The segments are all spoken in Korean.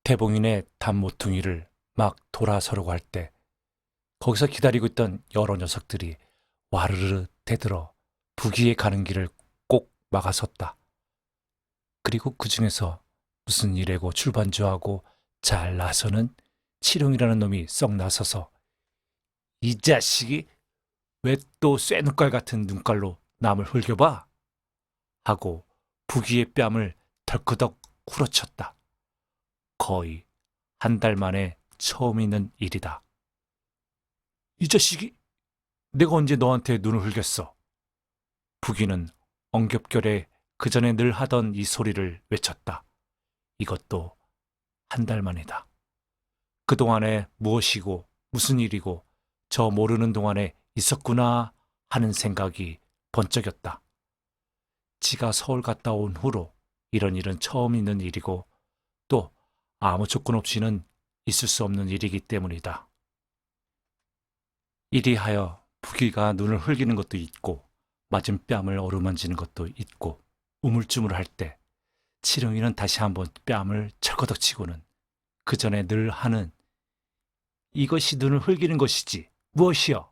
대봉인의 단모퉁이를 막 돌아서려고 할 때 거기서 기다리고 있던 여러 녀석들이 와르르 대들어 부귀에 가는 길을 꼭 막아섰다. 그리고 그 중에서 무슨 일에고 출반주하고 잘 나서는 치룡이라는 놈이 썩 나서서 이 자식이 왜 또 쇠눈깔 같은 눈깔로 남을 흘겨봐? 하고 부귀의 뺨을 덜커덕 후려쳤다. 거의 한 달 만에 처음 있는 일이다. 이 자식이 내가 언제 너한테 눈을 흘겼어? 부귀는 엉겹결에 그 전에 늘 하던 이 소리를 외쳤다. 이것도 한 달 만이다. 그동안에 무엇이고 무슨 일이고 저 모르는 동안에 있었구나 하는 생각이 번쩍였다. 지가 서울 갔다 온 후로 이런 일은 처음 있는 일이고 또 아무 조건 없이는 있을 수 없는 일이기 때문이다. 이리하여 부귀가 눈을 흘기는 것도 있고 맞은 뺨을 어루만지는 것도 있고 우물쭈물할 때 치룡이는 다시 한번 뺨을 철거덕 치고는 그 전에 늘 하는 이것이 눈을 흘기는 것이지 무엇이여?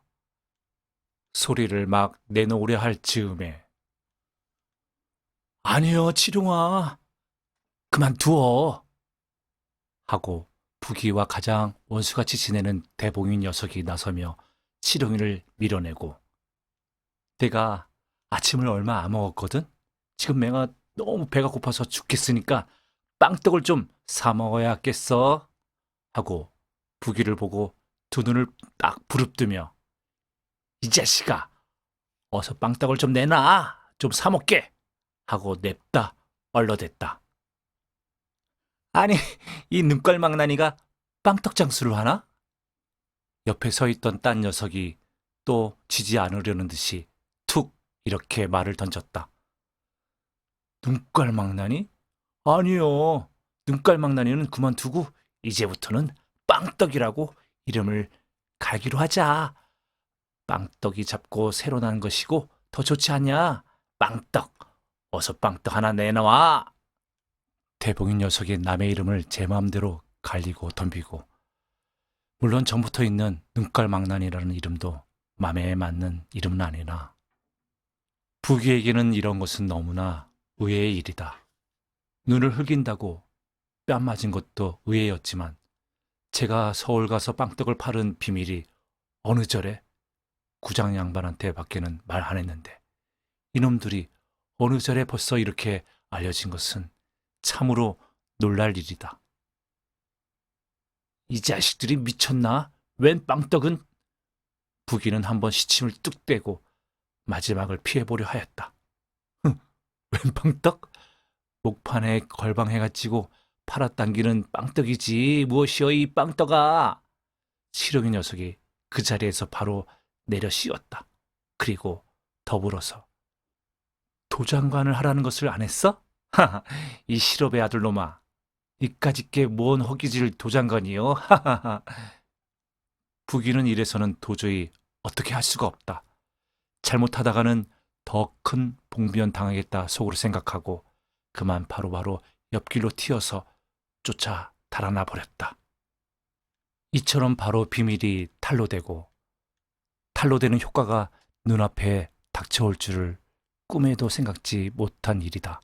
소리를 막 내놓으려 할 즈음에 아니요 치룡아 그만두어 하고 부귀와 가장 원수같이 지내는 대봉인 녀석이 나서며 치룡이를 밀어내고 내가 아침을 얼마 안 먹었거든? 지금 내가 너무 배가 고파서 죽겠으니까 빵떡을 좀 사 먹어야겠어 하고 부귀를 보고 두 눈을 딱 부릅뜨며 이 자식아 어서 빵떡을 좀 내놔 좀 사 먹게 하고 냅다 얼러댔다. 아니 이 눈깔망나니가 빵떡 장수를 하나? 옆에 서 있던 딴 녀석이 또 지지 않으려는 듯이 툭 이렇게 말을 던졌다. 눈깔망나니? 아니요. 눈깔망나니는 그만두고 이제부터는 빵떡이라고 이름을 갈기로 하자. 빵떡이 잡고 새로 난 것이고 더 좋지 않냐? 빵떡. 어서 빵떡 하나 내놔. 대봉인 녀석이 남의 이름을 제 마음대로 갈리고 덤비고 물론 전부터 있는 눈깔망나니라는 이름도 맘에 맞는 이름은 아니나 부귀에게는 이런 것은 너무나 의외의 일이다. 눈을 흘긴다고 뺨 맞은 것도 의외였지만 제가 서울 가서 빵떡을 파는 비밀이 어느 절에 구장 양반한테 밖에는 말 안 했는데 이놈들이 어느 절에 벌써 이렇게 알려진 것은 참으로 놀랄 일이다. 이 자식들이 미쳤나? 웬 빵떡은? 부귀는 한번 시침을 뚝 떼고 마지막을 피해보려 하였다. 웬 빵떡? 목판에 걸방해가 찌고 팔아당기는 빵떡이지 무엇이여 이 빵떡아. 치룡이 녀석이 그 자리에서 바로 내려 씌웠다. 그리고 더불어서 도장관을 하라는 것을 안 했어? 하하, 이 실업의 아들놈아. 이까짓게 뭔 허기질 도장관이요? 하하하. 부귀는 이래서는 도저히 어떻게 할 수가 없다. 잘못하다가는 더 큰 봉변 당하겠다 속으로 생각하고 그만 바로바로 옆길로 튀어서 쫓아 달아나 버렸다. 이처럼 바로 비밀이 탄로되고 탄로되는 효과가 눈앞에 닥쳐올 줄을 꿈에도 생각지 못한 일이다.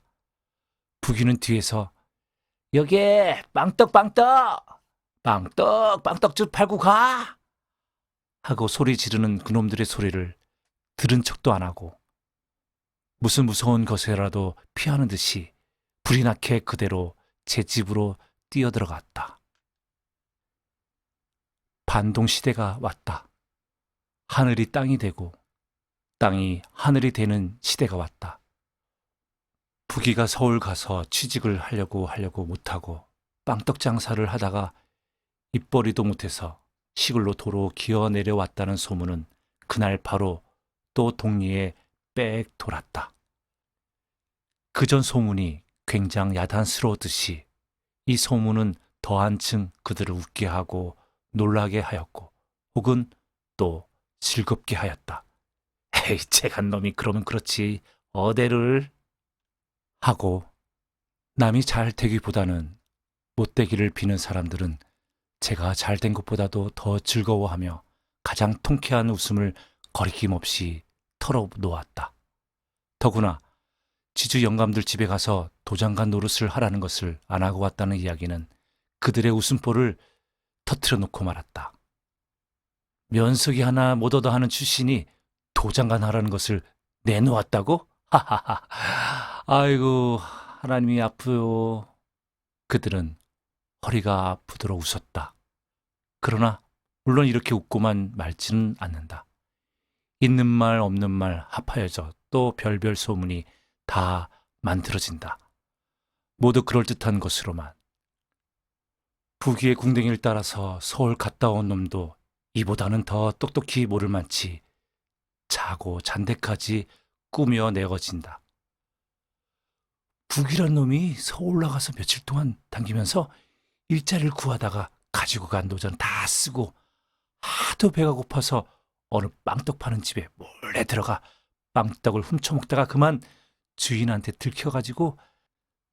부귀는 뒤에서 여기에 빵떡 빵떡 팔고 가 하고 소리 지르는 그놈들의 소리를 들은 척도 안 하고 무슨 무서운 것이라도 피하는 듯이 불이 나게 그대로 제 집으로 뛰어들어갔다. 반동 시대가 왔다. 하늘이 땅이 되고 땅이 하늘이 되는 시대가 왔다. 부귀가 서울 가서 취직을 하려고 못하고 빵떡 장사를 하다가 입벌이도 못해서 시골로 도로 기어 내려왔다는 소문은 그날 바로 또 동리에 빽 돌았다. 그전 소문이 굉장히 야단스러웠듯이 이 소문은 더 한층 그들을 웃게 하고 놀라게 하였고 혹은 또 즐겁게 하였다. 에이, 재간 놈이 그러면 그렇지 어대를 하고 남이 잘 되기보다는 못되기를 비는 사람들은 제가 잘된 것보다도 더 즐거워하며 가장 통쾌한 웃음을 거리낌 없이 털어놓았다. 더구나 지주 영감들 집에 가서 도장관 노릇을 하라는 것을 안 하고 왔다는 이야기는 그들의 웃음보를 터트려 놓고 말았다. 면석이 하나 못 얻어 하는 출신이 도장관 하라는 것을 내놓았다고? 하하하. 아이고, 하나님이 아프요. 그들은 허리가 아프도록 웃었다. 그러나 물론 이렇게 웃고만 말지는 않는다. 있는 말 없는 말 합하여져 또 별별 소문이 다 만들어진다. 모두 그럴듯한 것으로만. 부귀의 궁뎅이를 따라서 서울 갔다 온 놈도 이보다는 더 똑똑히 모를 만치 자고 잔데까지 꾸며 내어진다. 부귀란 놈이 서울 나가서 며칠 동안 당기면서 일자리를 구하다가 가지고 간 노전 다 쓰고 하도 배가 고파서 어느 빵떡 파는 집에 몰래 들어가 빵떡을 훔쳐먹다가 그만 주인한테 들켜가지고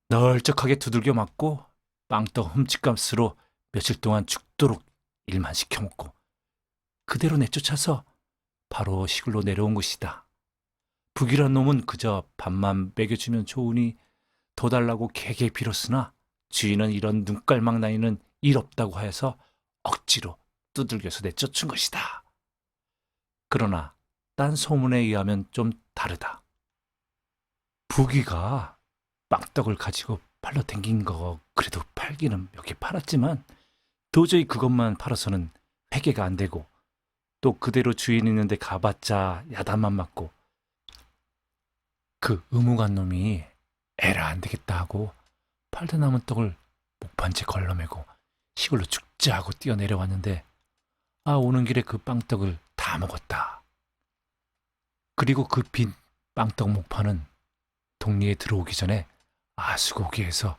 널쩍하게 두들겨 맞고 빵떡 훔칫값으로 며칠 동안 죽도록 일만 시켜먹고 그대로 내쫓아서 바로 시골로 내려온 것이다. 북이란 놈은 그저 밥만 먹여주면 좋으니 더 달라고 개개 빌었으나 주인은 이런 눈깔막 나이는 일 없다고 하여서 억지로 두들겨서 내쫓은 것이다. 그러나 딴 소문에 의하면 좀 다르다. 부귀가 빵떡을 가지고 팔러 댕긴 거 그래도 팔기는 몇 개 팔았지만 도저히 그것만 팔아서는 회개가 안 되고 또 그대로 주인 있는데 가봤자 야단만 맞고 그 의무관 놈이 에라 안 되겠다 하고 팔다 남은 떡을 목판째 걸러매고 시골로 죽자 하고 뛰어내려왔는데 오는 길에 그 빵떡을 다 먹었다. 그리고 그 빈 빵떡 목판은 동리에 들어오기 전에 아수고기에서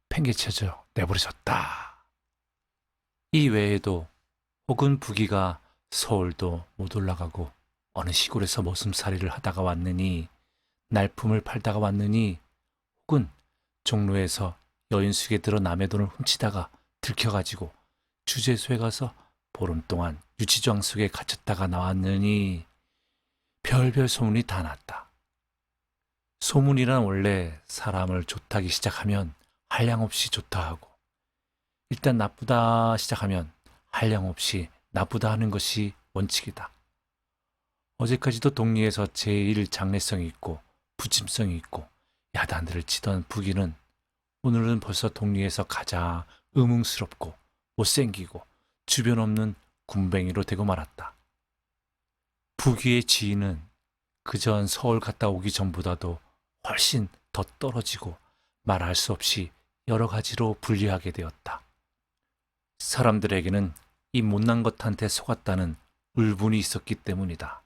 팽개쳐져 내버려졌다. 이 외에도 혹은 부귀가 서울도 못 올라가고 어느 시골에서 머슴살이를 하다가 왔느니 날품을 팔다가 왔느니 혹은 종로에서 여인숙에 들어 남의 돈을 훔치다가 들켜가지고 주재소에 가서 보름 동안 유치장 속에 갇혔다가 나왔느니 별별 소문이 다 났다. 소문이란 원래 사람을 좋다기 시작하면 한량없이 좋다 하고 일단 나쁘다 시작하면 한량없이 나쁘다 하는 것이 원칙이다. 어제까지도 동리에서 제일 장래성이 있고 부침성이 있고 야단들을 치던 부귀는 오늘은 벌써 동리에서 가장 의문스럽고 못생기고 주변 없는 군뱅이로 되고 말았다. 부귀의 지위는 그전 서울 갔다 오기 전보다도 훨씬 더 떨어지고 말할 수 없이 여러 가지로 불리하게 되었다. 사람들에게는 이 못난 것한테 속았다는 울분이 있었기 때문이다.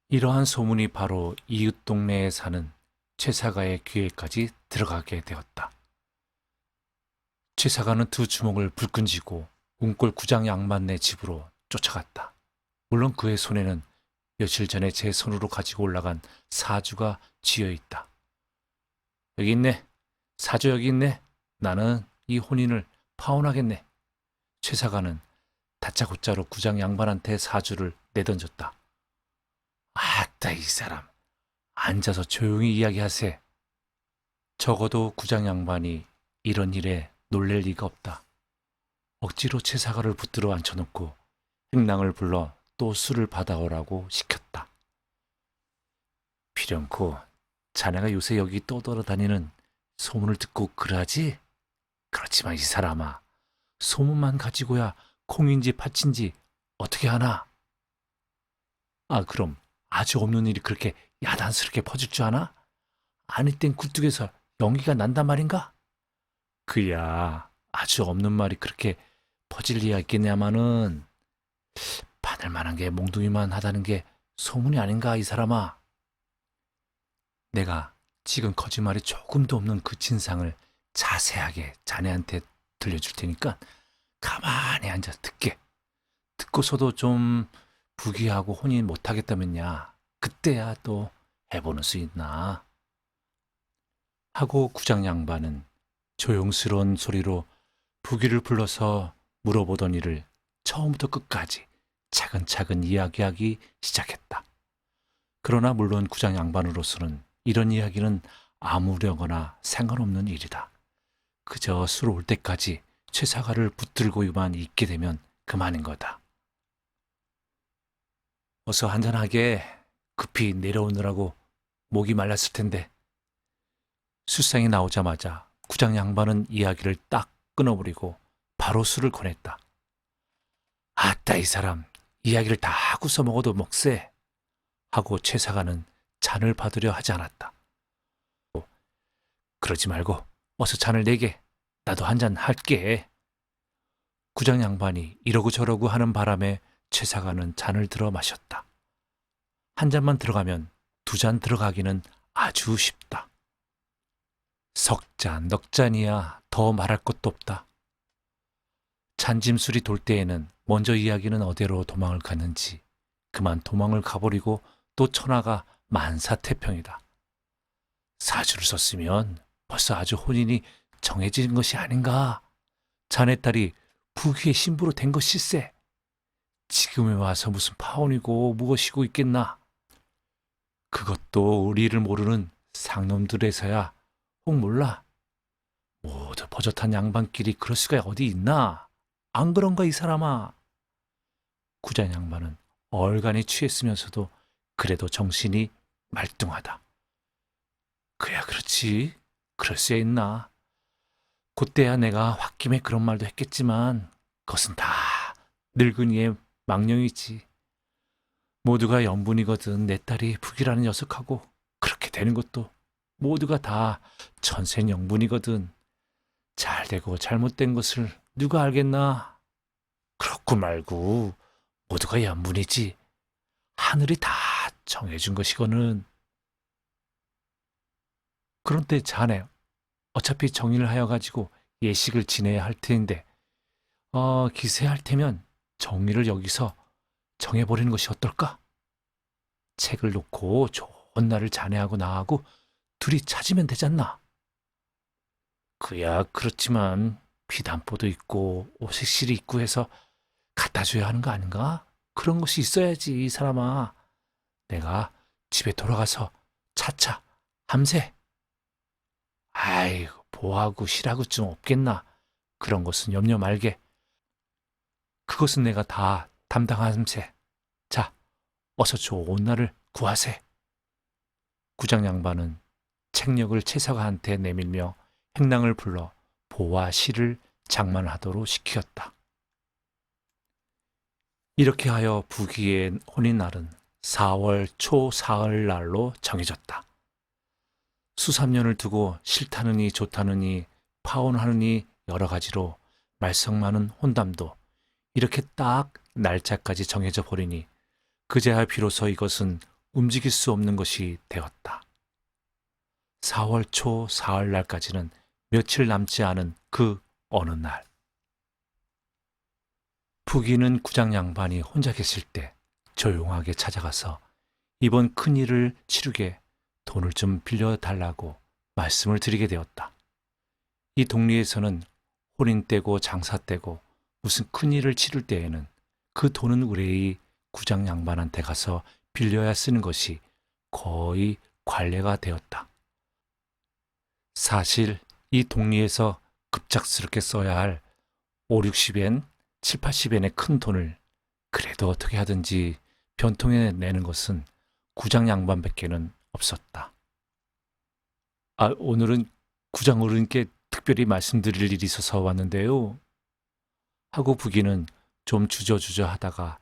이러한 소문이 바로 이웃 동네에 사는 최사가의 귀에까지 들어가게 되었다. 최사가는 두 주먹을 불끈 쥐고 운골 구장 양반네 집으로 쫓아갔다. 물론 그의 손에는 며칠 전에 제 손으로 가지고 올라간 사주가 쥐어 있다. 여기 있네. 사주 여기 있네. 나는 이 혼인을 파혼하겠네. 최사가는 다짜고짜로 구장 양반한테 사주를 내던졌다. 아따 이 사람. 앉아서 조용히 이야기하세. 적어도 구장 양반이 이런 일에 놀랄 리가 없다. 억지로 최사가를 붙들어 앉혀놓고 행랑을 불러 또 술을 받아오라고 시켰다. 필연코 자네가 요새 여기 떠돌아다니는 소문을 듣고 그러하지? 그렇지만 이 사람아, 소문만 가지고야 콩인지 팥인지 어떻게 하나? 그럼 아주 없는 일이 그렇게 야단스럽게 퍼질 줄 아나? 아닐 땐 굴뚝에서 연기가 난단 말인가? 그야 아주 없는 말이 그렇게 퍼질 리가 있겠냐마는 받을 만한 게 몽둥이만 하다는 게 소문이 아닌가 이 사람아. 내가 지금 거짓말이 조금도 없는 그 진상을 자세하게 자네한테 들려줄 테니까 가만히 앉아 듣게. 듣고서도 좀 부귀하고 혼인 못하겠다면야 그때야 또 해보는 수 있나 하고 구장 양반은 조용스러운 소리로 부귀를 불러서 물어보던 일을 처음부터 끝까지 차근차근 이야기하기 시작했다. 그러나 물론 구장 양반으로서는 이런 이야기는 아무려거나 상관없는 일이다. 그저 술 올 때까지 최 사가를 붙들고만 있게 되면 그만인 거다. 어서 한잔하게. 급히 내려오느라고 목이 말랐을 텐데. 술상이 나오자마자 구장 양반은 이야기를 딱 끊어버리고 바로 술을 권했다. 아따, 이 사람 이야기를 다 하고서 먹어도 먹세. 하고 최 사가는 잔을 받으려 하지 않았다. 그러지 말고 어서 잔을 내게. 나도 한 잔 할게. 구장 양반이 이러고 저러고 하는 바람에 최 사가는 잔을 들어 마셨다. 한 잔만 들어가면 두 잔 들어가기는 아주 쉽다. 석 잔, 넉 잔이야 더 말할 것도 없다. 잔짐술이 돌 때에는 먼저 이야기는 어디로 도망을 갔는지, 그만 도망을 가버리고 또 천하가 만사태평이다. 사주를 썼으면 벌써 아주 혼인이 정해진 것이 아닌가. 자네 딸이 부귀의 신부로 된 것일세. 지금에 와서 무슨 파혼이고 무엇이고 있겠나. 그것도 우리를 모르는 상놈들에서야 혹 몰라. 모두 버젓한 양반끼리 그럴 수가 어디 있나. 안 그런가 이 사람아. 구장 양반은 얼간히 취했으면서도 그래도 정신이 말뚱하다. 그야 그렇지. 그럴 수야 있나. 그때야 내가 홧김에 그런 말도 했겠지만 그것은 다 늙은이의 망령이지. 모두가 연분이거든. 내 딸이 부귀라는 녀석하고 그렇게 되는 것도 모두가 다 천생연분이거든. 잘되고 잘못된 것을 누가 알겠나. 그렇고 말고 모두가 연분이지. 하늘이 다 정해준 것이거는. 그런데 자네 어차피 정인을 하여가지고 예식을 지내야 할 테인데 기세할 테면 정의를 여기서 정해버리는 것이 어떨까? 책을 놓고 좋은 날을 자네하고 나하고 둘이 찾으면 되잖나. 그야 그렇지만 피단포도 있고 오색실이 있고 해서 갖다 줘야 하는 거 아닌가? 그런 것이 있어야지 이 사람아. 내가 집에 돌아가서 차차 함세. 아이고, 보하고 실하고 좀 없겠나. 그런 것은 염려 말게. 그것은 내가 다 담당함세. 자, 어서 좋은 날을 구하세. 구장 양반은 책력을 최 사가한테 내밀며 행랑을 불러 보와 시를 장만하도록 시키었다. 이렇게 하여 부귀의 혼인날은 4월 초 사흘 날로 정해졌다. 수삼년을 두고 싫다느니 좋다느니 파혼하느니 여러 가지로 말썽 많은 혼담도 이렇게 딱 날짜까지 정해져 버리니 그제야 비로소 이것은 움직일 수 없는 것이 되었다. 4월 초 사흘 날까지는 며칠 남지 않은 그 어느 날, 부귀는 구장 양반이 혼자 계실 때 조용하게 찾아가서 이번 큰일을 치르게 돈을 좀 빌려달라고 말씀을 드리게 되었다. 이 동리에서는 혼인 때고 장사 때고 무슨 큰일을 치를 때에는 그 돈은 의뢰의 구장 양반한테 가서 빌려야 쓰는 것이 거의 관례가 되었다. 사실 이 동리에서 급작스럽게 써야 할 5, 60엔, 7, 80엔의 큰 돈을 그래도 어떻게 하든지 변통해 내는 것은 구장 양반밖에는 없었다. 오늘은 구장 어른께 특별히 말씀드릴 일이 있어서 왔는데요. 하고 부귀는 좀 주저주저 하다가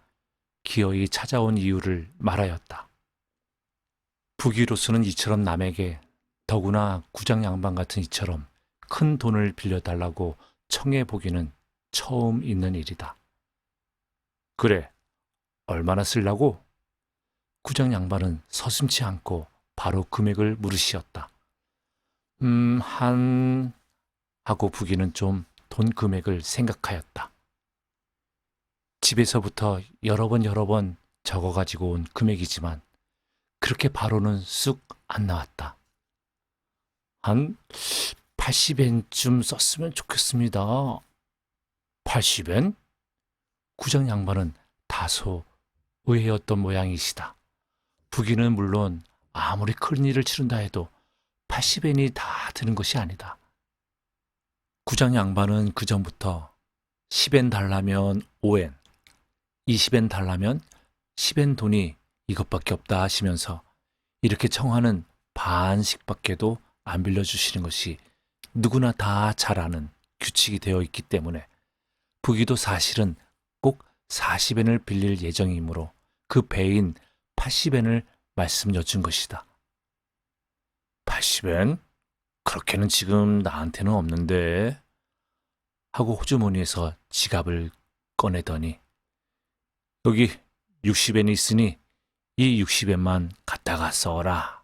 기어이 찾아온 이유를 말하였다. 부귀로서는 이처럼 남에게, 더구나 구장 양반 같은 이처럼 큰 돈을 빌려달라고 청해보기는 처음 있는 일이다. 그래, 얼마나 쓰려고? 구장 양반은 서슴지 않고 바로 금액을 물으시었다. 하고 부귀는 좀 돈 금액을 생각하였다. 집에서부터 여러 번 적어가지고 온 금액이지만 그렇게 바로는 쑥 안 나왔다. 한 80엔쯤 썼으면 좋겠습니다. 80엔? 구장 양반은 다소 의외였던 모양이시다. 부기는 물론 아무리 큰 일을 치른다 해도 80엔이 다 드는 것이 아니다. 구장 양반은 그 전부터 10엔 달라면 5엔, 20엔 달라면 10엔 돈이 이것밖에 없다 하시면서 이렇게 청하는 반씩밖에도 안 빌려주시는 것이 누구나 다 잘 아는 규칙이 되어 있기 때문에 부기도 사실은 꼭 40엔을 빌릴 예정이므로 그 배인 80엔을 말씀 여쭌 것이다. 80엔? 그렇게는 지금 나한테는 없는데 하고 호주머니에서 지갑을 꺼내더니 여기 60엔이 있으니 이 60엔만 갖다가 써라.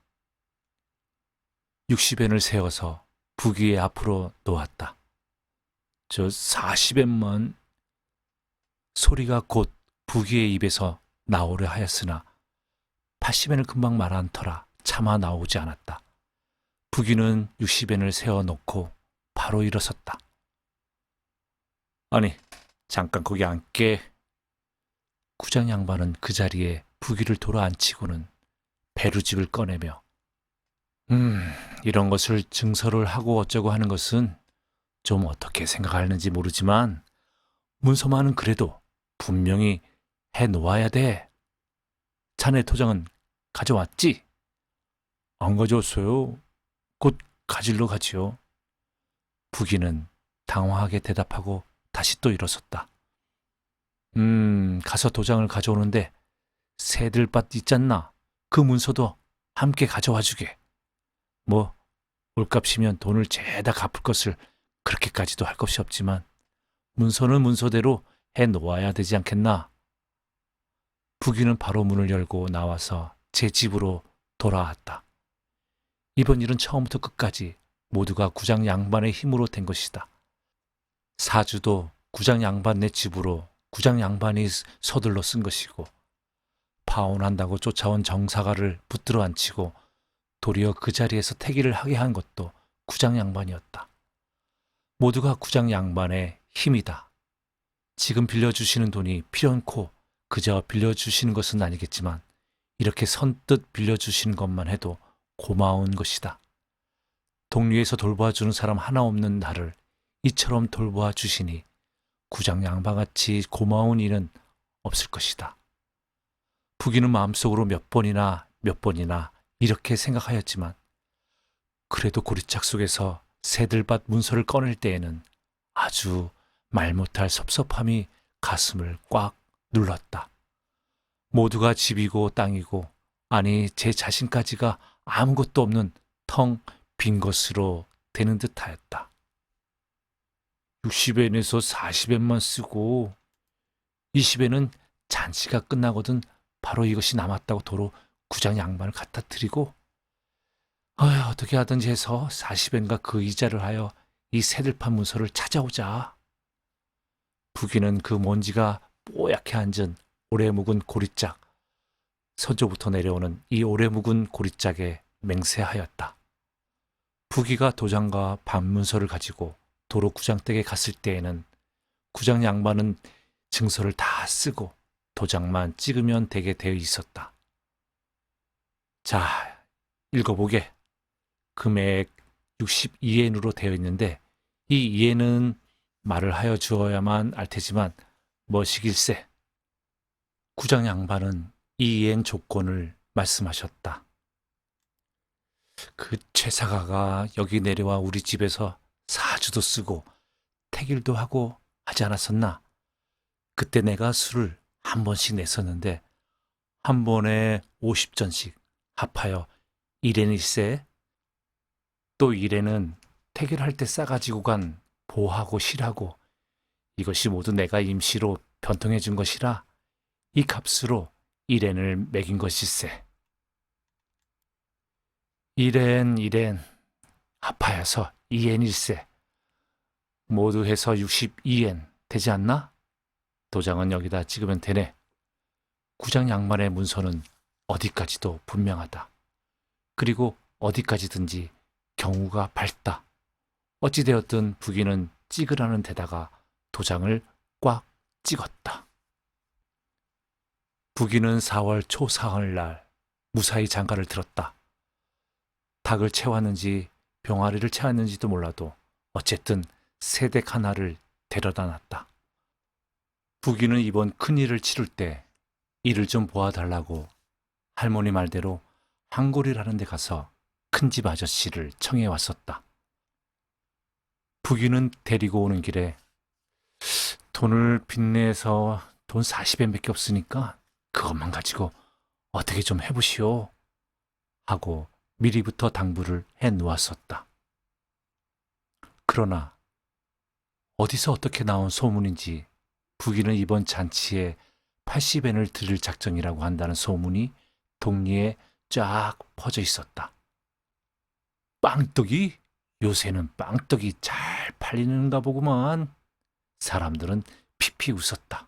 60엔을 세워서 부기의 앞으로 놓았다. 저 40엔만. 소리가 곧 부기의 입에서 나오려 하였으나 80엔을 금방 말한 터라 차마 나오지 않았다. 부기는 60엔을 세워놓고 바로 일어섰다. 아니, 잠깐 거기 앉게. 구장 양반은 그 자리에 부기를 돌아앉히고는 배루집을 꺼내며 이런 것을 증서를 하고 어쩌고 하는 것은 좀 어떻게 생각하는지 모르지만 문서만은 그래도 분명히 해놓아야 돼. 자네 도장은 가져왔지? 안 가져왔어요. 곧 가지러 가지요. 부기는 당황하게 대답하고 다시 또 일어섰다. 가서 도장을 가져오는데 새들밭 있잖나. 그 문서도 함께 가져와 주게. 뭐 올값이면 돈을 죄다 갚을 것을 그렇게까지도 할 것이 없지만 문서는 문서대로 해놓아야 되지 않겠나. 부기는 바로 문을 열고 나와서 제 집으로 돌아왔다. 이번 일은 처음부터 끝까지 모두가 구장 양반의 힘으로 된 것이다. 사주도 구장 양반네 집으로 구장 양반이 서둘러 쓴 것이고 파혼한다고 쫓아온 정사가를 붙들어 앉히고 도리어 그 자리에서 태기를 하게 한 것도 구장 양반이었다. 모두가 구장 양반의 힘이다. 지금 빌려주시는 돈이 필연코 그저 빌려주시는 것은 아니겠지만 이렇게 선뜻 빌려주시는 것만 해도 고마운 것이다. 동리에서 돌봐주는 사람 하나 없는 나를 이처럼 돌보아 주시니 구장 양반같이 고마운 일은 없을 것이다. 부기는 마음속으로 몇 번이나 이렇게 생각하였지만 그래도 고리짝 속에서 새들밭 문서를 꺼낼 때에는 아주 말 못할 섭섭함이 가슴을 꽉 눌렀다. 모두가 집이고 땅이고 아니 제 자신까지가 아무것도 없는 텅 빈 것으로 되는 듯하였다. 60엔에서 40엔만 쓰고 20엔은 잔치가 끝나거든 바로 이것이 남았다고 도로 구장 양반을 갖다 드리고 어떻게 하든지 해서 40엔과 그 이자를 하여 이 새들판 문서를 찾아오자. 부기는 그 먼지가 뽀얗게 앉은 오래 묵은 고리짝, 서조부터 내려오는 이 오래 묵은 고리짝에 맹세하였다. 부기가 도장과 반문서를 가지고 도로 구장댁에 갔을 때에는 구장 양반은 증서를 다 쓰고 도장만 찍으면 되게 되어 있었다. 자, 읽어보게. 금액 62엔으로 되어 있는데 이 2엔은 말을 하여 주어야만 알 테지만 뭐시길세. 구장 양반은 이 2엔 조건을 말씀하셨다. 그 최사가가 여기 내려와 우리 집에서 사주도 쓰고 택일도 하고 하지 않았었나? 그때 내가 술을 한 번씩 냈었는데 한 번에 50전씩 합하여 1엔일세. 또 1엔은 택일할 때 싸가지고 간 보하고 실하고 이것이 모두 내가 임시로 변통해 준 것이라 이 값으로 1엔을 매긴 것일세. 1엔 합하여서 2엔일세. 모두 해서 62엔 되지 않나? 도장은 여기다 찍으면 되네. 구장 양반의 문서는 어디까지도 분명하다. 그리고 어디까지든지 경우가 밝다. 어찌되었든 부귀는 찍으라는 데다가 도장을 꽉 찍었다. 부귀는 4월 초사흘날 무사히 장가를 들었다. 닭을 채웠는지 병아리를 채웠는지도 몰라도 어쨌든 새댁 하나를 데려다 놨다. 부귀는 이번 큰일을 치를 때 일을 좀 보아달라고 할머니 말대로 한골이라는 데 가서 큰집 아저씨를 청해 왔었다. 부귀는 데리고 오는 길에 돈을 빚내서 돈 40엔밖에 없으니까 그것만 가지고 어떻게 좀 해보시오 하고 미리부터 당부를 해 놓았었다. 그러나 어디서 어떻게 나온 소문인지 부귀는 이번 잔치에 80엔을 드릴 작정이라고 한다는 소문이 동리에 쫙 퍼져 있었다. 빵떡이? 요새는 빵떡이 잘 팔리는가 보구만. 사람들은 피피 웃었다.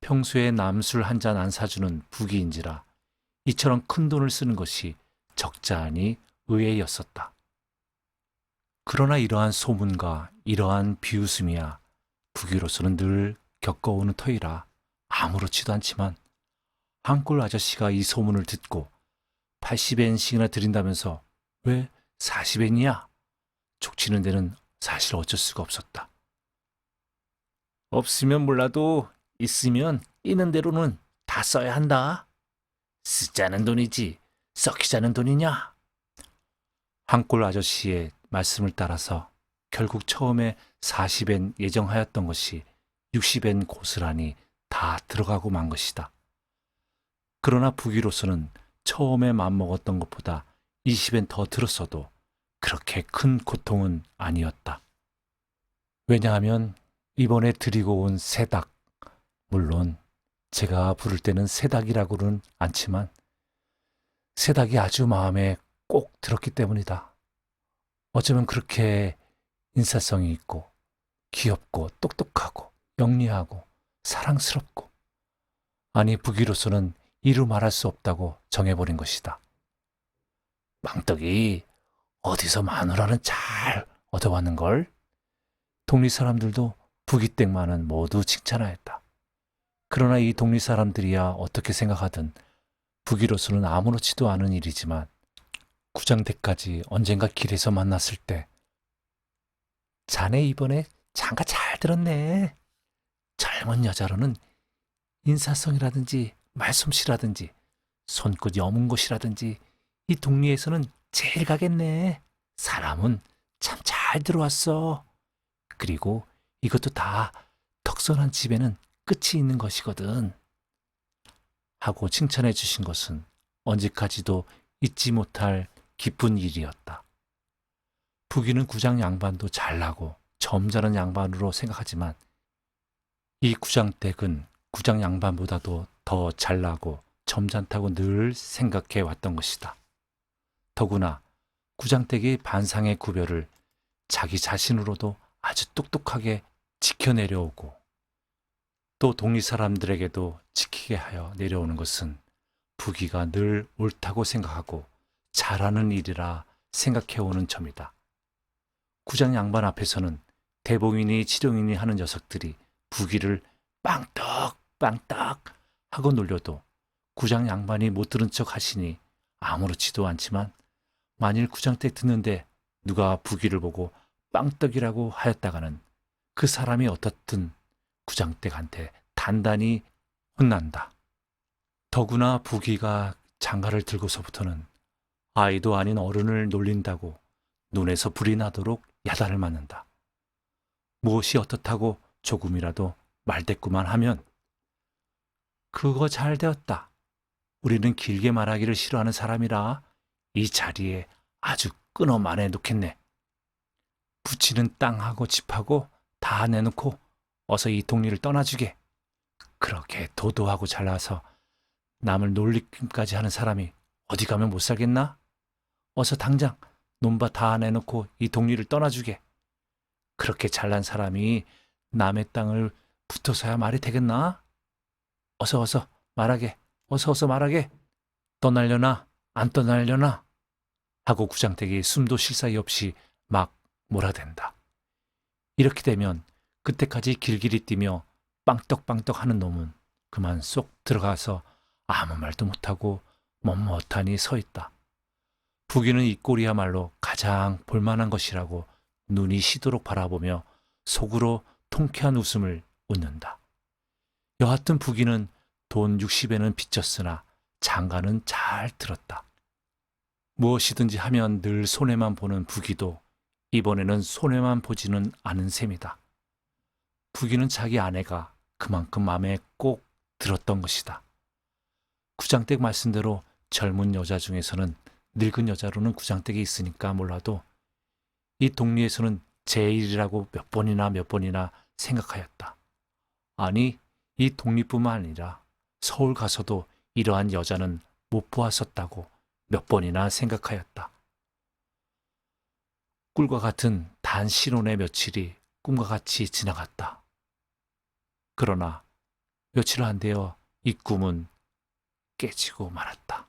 평소에 남술 한 잔 안 사주는 부귀인지라 이처럼 큰 돈을 쓰는 것이 적잖이 의외였었다. 그러나 이러한 소문과 이러한 비웃음이야 부귀로서는 늘 겪어오는 터이라 아무렇지도 않지만 한골 아저씨가 이 소문을 듣고 80엔씩이나 드린다면서 왜 40엔이야? 족치는 데는 사실 어쩔 수가 없었다. 없으면 몰라도 있으면 있는 대로는 다 써야 한다. 쓰자는 돈이지 썩히자는 돈이냐? 한골 아저씨의 말씀을 따라서 결국 처음에 40엔 예정하였던 것이 60엔 고스란히 다 들어가고 만 것이다. 그러나 부귀로서는 처음에 맘먹었던 것보다 20엔 더 들었어도 그렇게 큰 고통은 아니었다. 왜냐하면 이번에 드리고 온 새닭, 물론 제가 부를 때는 새닭이라고는 않지만 새닭이 아주 마음에 꼭 들었기 때문이다. 어쩌면 그렇게 인사성이 있고 귀엽고 똑똑하고 영리하고 사랑스럽고 아니 부귀로서는 이루 말할 수 없다고 정해버린 것이다. 망떡이 어디서 마누라는 잘 얻어왔는걸? 동리 사람들도 부귀댁만은 모두 칭찬하였다. 그러나 이 동리 사람들이야 어떻게 생각하든 부귀로서는 아무렇지도 않은 일이지만 구장댁까지 언젠가 길에서 만났을 때 자네 이번에 장가 잘 들었네. 젊은 여자로는 인사성이라든지 말솜씨라든지 손끝 여문 것이라든지 이 동리에서는 제일 가겠네. 사람은 참 잘 들어왔어. 그리고 이것도 다 덕선한 집에는 끝이 있는 것이거든. 하고 칭찬해 주신 것은 언제까지도 잊지 못할 기쁜 일이었다. 부귀는 구장 양반도 잘나고 점잖은 양반으로 생각하지만 이 구장댁은 구장 양반보다도 더 잘나고 점잖다고 늘 생각해 왔던 것이다. 더구나 구장댁의 반상의 구별을 자기 자신으로도 아주 똑똑하게 지켜내려오고 또 동리 사람들에게도 지키게 하여 내려오는 것은 부귀가 늘 옳다고 생각하고 잘하는 일이라 생각해오는 점이다. 구장 양반 앞에서는 대봉이니 치룡이니 하는 녀석들이 부귀를 빵떡 빵떡 하고 놀려도 구장 양반이 못 들은 척 하시니 아무렇지도 않지만 만일 구장댁 듣는데 누가 부귀를 보고 빵떡이라고 하였다가는 그 사람이 어떻든 구장댁한테 단단히 혼난다. 더구나 부귀가 장가를 들고서부터는 아이도 아닌 어른을 놀린다고 눈에서 불이 나도록 야단을 맞는다. 무엇이 어떻다고 조금이라도 말대꾸만 하면 그거 잘 되었다. 우리는 길게 말하기를 싫어하는 사람이라 이 자리에 아주 끊어 말해 놓겠네. 부치는 땅하고 집하고 다 내놓고 어서 이 동리를 떠나주게. 그렇게 도도하고 잘나서 남을 놀리기까지 하는 사람이 어디 가면 못 살겠나? 어서 당장 논밭 다 내놓고 이 동리를 떠나주게. 그렇게 잘난 사람이 남의 땅을 붙어서야 말이 되겠나? 어서 말하게. 어서 말하게. 떠날려나 안 떠날려나? 하고 구장댁이 숨도 쉴 사이 없이 막 몰아댄다. 이렇게 되면 그때까지 길길이 뛰며 빵떡빵떡 하는 놈은 그만 쏙 들어가서 아무 말도 못하고 멈뭇하니 서 있다. 부귀는 이 꼴이야말로 가장 볼만한 것이라고 눈이 시도록 바라보며 속으로 통쾌한 웃음을 웃는다. 여하튼 부귀는 돈 60에는 빚졌으나 장가는 잘 들었다. 무엇이든지 하면 늘 손해만 보는 부귀도 이번에는 손해만 보지는 않은 셈이다. 부귀는 자기 아내가 그만큼 마음에 꼭 들었던 것이다. 구장댁 말씀대로 젊은 여자 중에서는 늙은 여자로는 구장댁이 있으니까 몰라도 이 동리에서는 제일이라고 몇 번이나 생각하였다. 아니, 이 동리뿐만 아니라 서울 가서도 이러한 여자는 못 보았었다고 몇 번이나 생각하였다. 꿀과 같은 단 신혼의 며칠이 꿈과 같이 지나갔다. 그러나 며칠 안 되어 이 꿈은 깨지고 말았다.